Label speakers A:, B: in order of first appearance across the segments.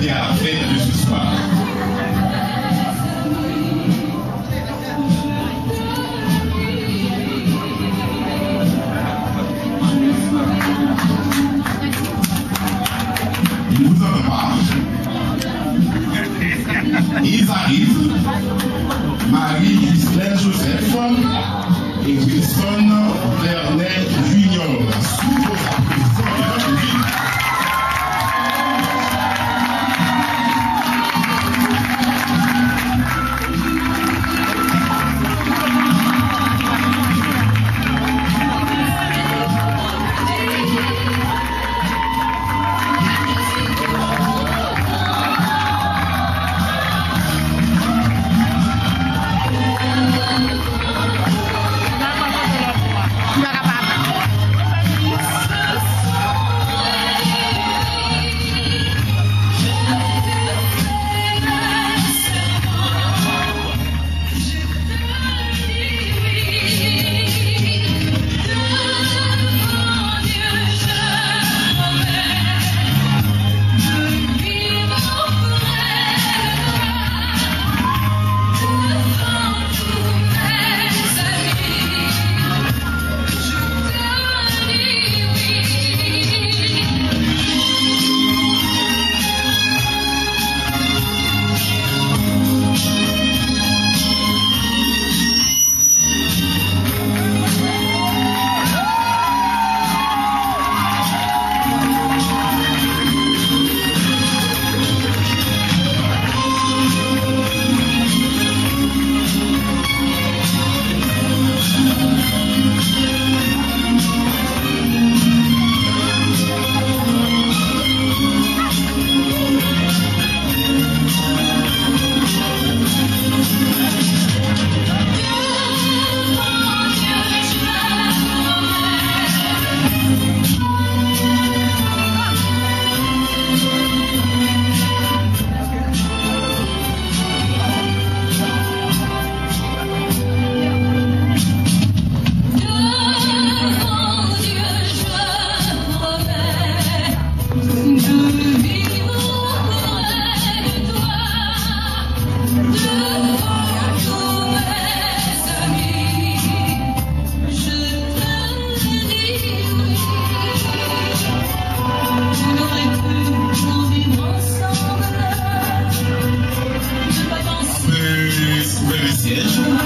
A: invité à la fête de ce soir. Il vous en parle. Ils arrivent. Marie Gislaine Joseph et Wilson Vernet Junior. Sous vos applaudissements.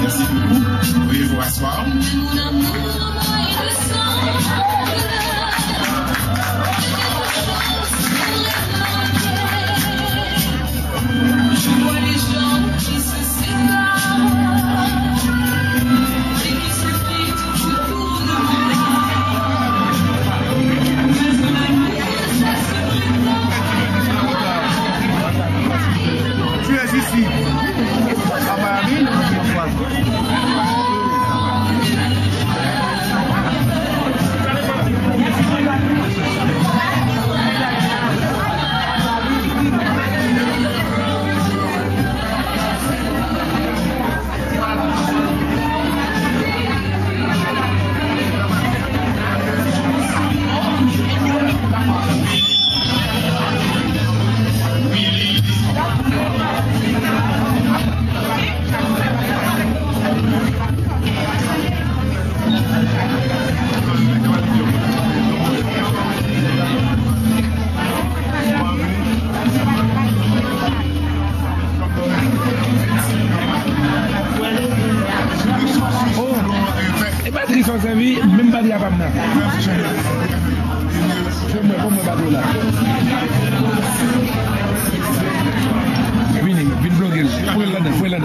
A: Merci beaucoup. Veuillez vous asseoir.
B: Je vois les gens qui se séparent et qui se quittent autour de moi. Mais de la nuit, ça se prépare.
C: Tu es ici. À Miami,
D: Ils sont servis, même pas dire à Pamna. Je me comme bateau là. Vini, vini bloguer. Fouille là-dedans, fouille là-dedans.